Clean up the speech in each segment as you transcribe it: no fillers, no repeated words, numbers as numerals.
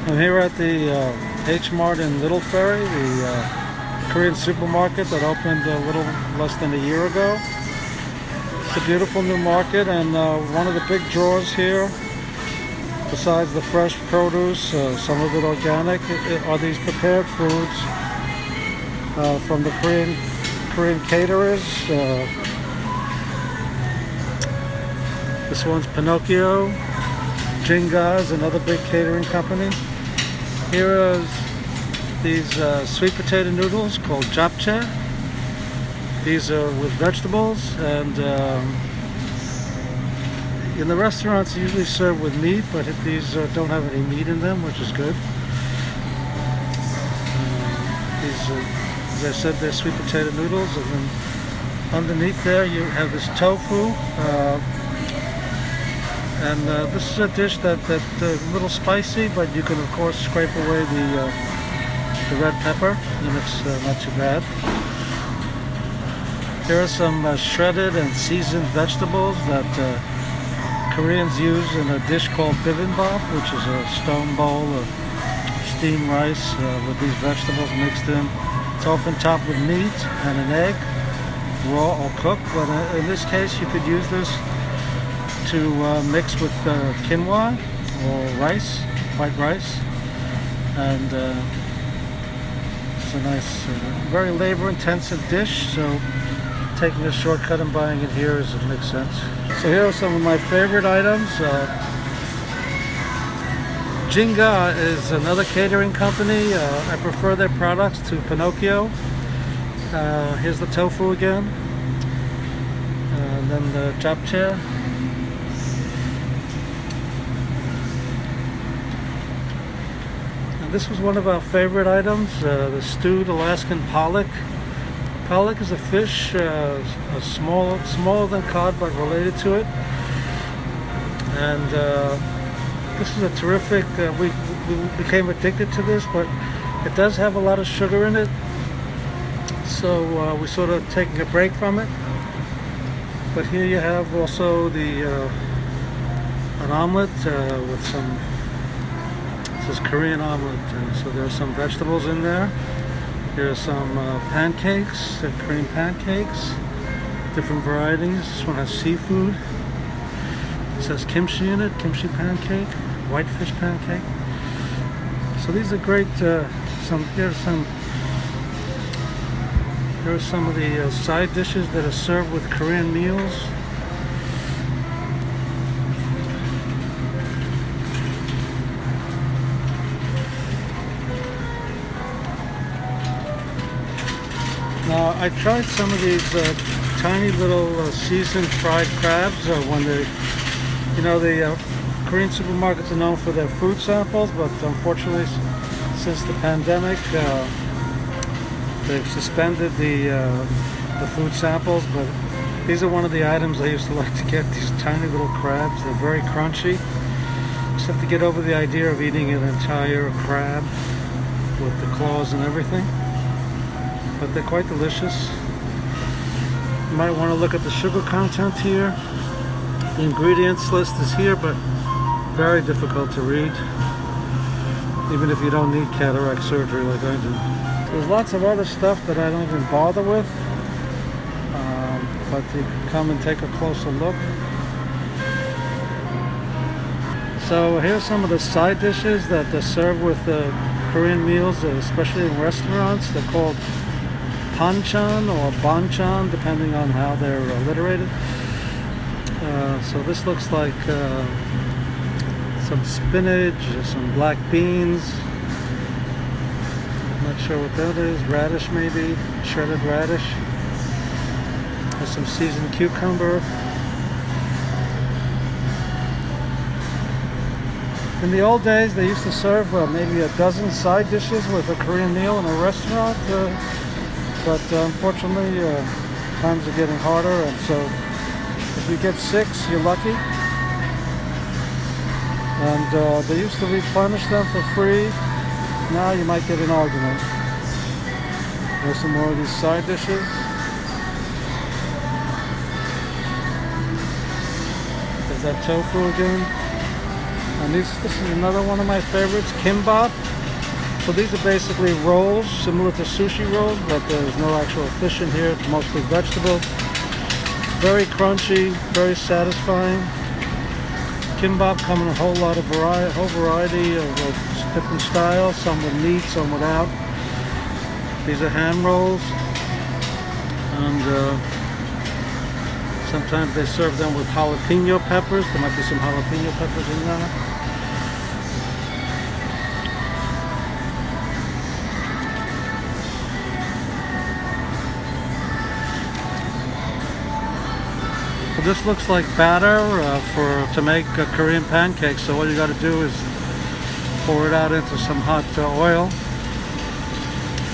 I'm here at the H Mart in Little Ferry, the Korean supermarket that opened a little less than a year ago. It's a beautiful new market, and one of the big draws here, besides the fresh produce, some of it organic, are these prepared foods from the Korean caterers. This one's Pinocchio. Jinga is another big catering company. Here are these sweet potato noodles called japchae. These are with vegetables, and in the restaurants usually served with meat, but these don't have any meat in them, which is good. These, as I said, they're sweet potato noodles, and then underneath there you have this tofu. And this is a dish that's a little spicy, but you can of course scrape away the red pepper, and it's not too bad. Here are some shredded and seasoned vegetables that Koreans use in a dish called bibimbap, which is a stone bowl of steamed rice with these vegetables mixed in. It's often topped with meat and an egg, raw or cooked, but in this case you could use this to mix with quinoa or rice, white rice, and it's a nice, very labor-intensive dish, so taking a shortcut and buying it here it makes sense. So here are some of my favorite items. Jinga is another catering company. I prefer their products to Pinocchio. Here's the tofu again, and then the japchae. This was one of our favorite items, the stewed Alaskan pollock. Pollock is a fish, smaller than cod, but related to it. And this is a terrific, we became addicted to this, but it does have a lot of sugar in it. So we're sort of taking a break from it. But here you have also an omelet with some, this is Korean omelet, so there are some vegetables in there. There are some pancakes, Korean pancakes, different varieties. This one has seafood. It says kimchi in it, kimchi pancake, whitefish pancake. So these are great. Here are some of the side dishes that are served with Korean meals. Now, I tried some of these tiny little seasoned fried crabs when the Korean supermarkets are known for their food samples, but unfortunately, since the pandemic, they've suspended the food samples. But these are one of the items I used to like to get. These tiny little crabs. They're very crunchy. Just have to get over the idea of eating an entire crab with the claws and everything. But they're quite delicious. You might want to look at the sugar content here. The ingredients list is here, but very difficult to read, even if you don't need cataract surgery like I do. There's lots of other stuff that I don't even bother with, but you can come and take a closer look. So here's some of the side dishes that are served with Korean meals, especially in restaurants. They're called panchan or banchan, depending on how they're alliterated. So this looks like some spinach, some black beans. I'm not sure what that is. Radish maybe, shredded radish. There's some seasoned cucumber. In the old days, they used to serve maybe a dozen side dishes with a Korean meal in a restaurant. But unfortunately, times are getting harder, and so if you get 6, you're lucky. And they used to replenish them for free. Now you might get an argument. There's some more of these side dishes. There's that tofu again. And this is another one of my favorites, kimbap. So these are basically rolls, similar to sushi rolls, but there's no actual fish in here. It's mostly vegetables. Very crunchy, very satisfying. Kimbap come in a whole variety of different styles. Some with meat, some without. These are hand rolls, and sometimes they serve them with jalapeno peppers. There might be some jalapeno peppers in there. Well, this looks like batter to make Korean pancakes. So all you got to do is pour it out into some hot oil.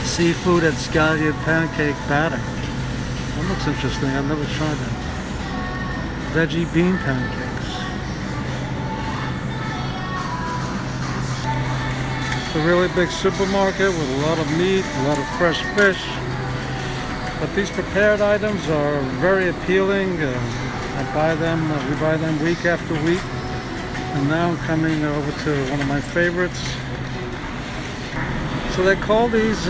Seafood and scallion pancake batter. That looks interesting. I've never tried that. Veggie bean pancakes. It's a really big supermarket with a lot of meat, a lot of fresh fish. But these prepared items are very appealing. We buy them week after week. And now I'm coming over to one of my favorites. So they call these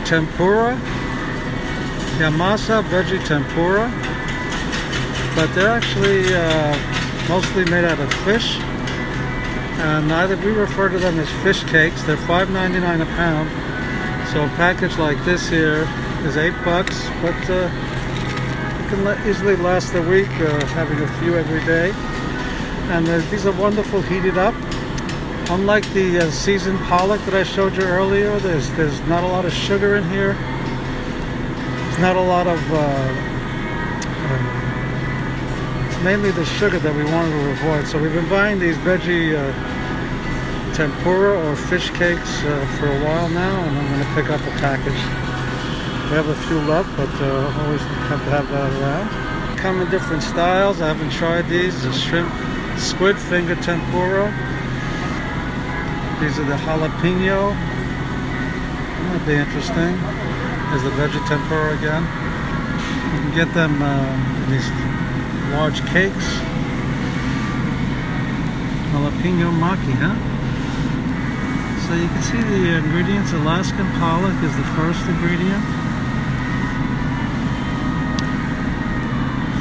tempura, Yamasa veggie tempura, but they're actually mostly made out of fish. And we refer to them as fish cakes. They're $5.99 a pound. So a package like this here is $8, but it can easily last a week, having a few every day. And these are wonderful heated up. Unlike the seasoned pollock that I showed you earlier, there's not a lot of sugar in here. There's not a lot of, it's mainly the sugar that we wanted to avoid. So we've been buying these veggie tempura or fish cakes for a while now, and I'm going to pick up a package. We have a few left, but always have to have that around. Come in different styles. I haven't tried these. The shrimp, squid finger tempura. These are the jalapeno. That might be interesting. There's the veggie tempura again. You can get them in these large cakes. Jalapeno maki, huh? So you can see the ingredients. Alaskan pollock is the first ingredient.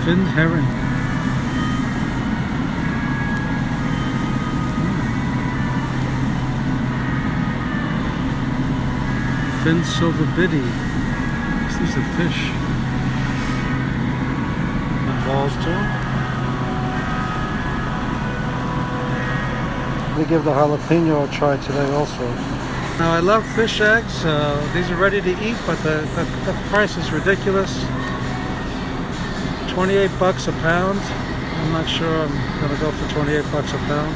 Finned herring. Fin silver biddy. These are fish. And balls too. We give the jalapeno a try today also. Now I love fish eggs. These are ready to eat, but the price is ridiculous. 28 bucks a pound. I'm not sure I'm gonna go for 28 bucks a pound.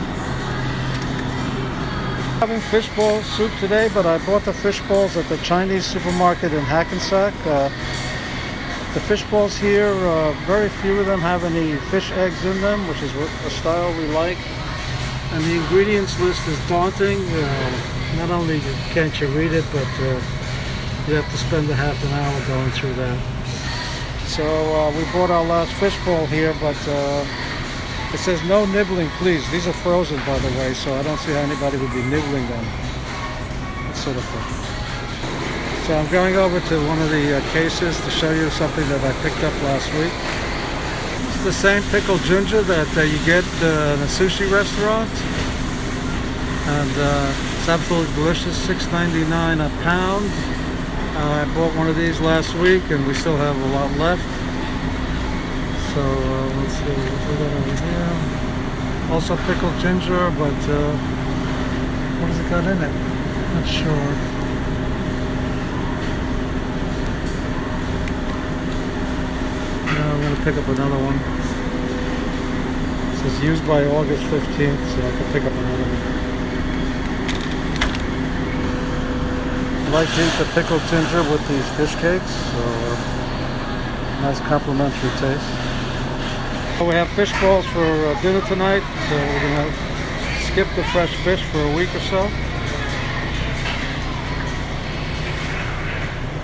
Having fishbowl soup today, but I bought the fish balls at the Chinese supermarket in Hackensack. The fish balls here, very few of them have any fish eggs in them, which is a style we like. And the ingredients list is daunting. Not only can't you read it, but you have to spend a half an hour going through that. So we bought our last fish bowl here, but it says no nibbling, please. These are frozen, by the way, so I don't see how anybody would be nibbling them. That sort of thing. So I'm going over to one of the cases to show you something that I picked up last week. It's the same pickled ginger that you get in a sushi restaurant. And it's absolutely delicious, $6.99 a pound. I bought one of these last week, and we still have a lot left. So let's see, what we got over here. Also pickled ginger, but what has it got in it? Not sure. Now I'm going to pick up another one. It says used by August 15th, so I can pick up another one. I like to eat the pickled ginger with these fish cakes, so nice complimentary taste. We have fish balls for dinner tonight, so we're going to skip the fresh fish for a week or so.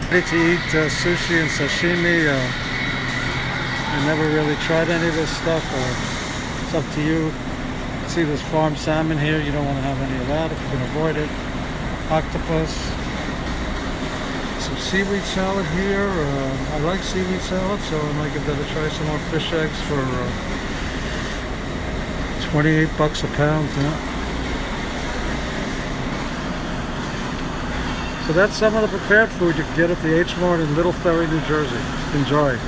Ready to eat sushi and sashimi. I never really tried any of this stuff. It's up to you. See, there's farmed salmon here. You don't want to have any of that if you can avoid it. Octopus. Some seaweed salad here. I like seaweed salad, so I might give that a try. Some more fish eggs for 28 bucks a pound. Yeah. So that's some of the prepared food you can get at the H Mart in Little Ferry, New Jersey. Enjoy.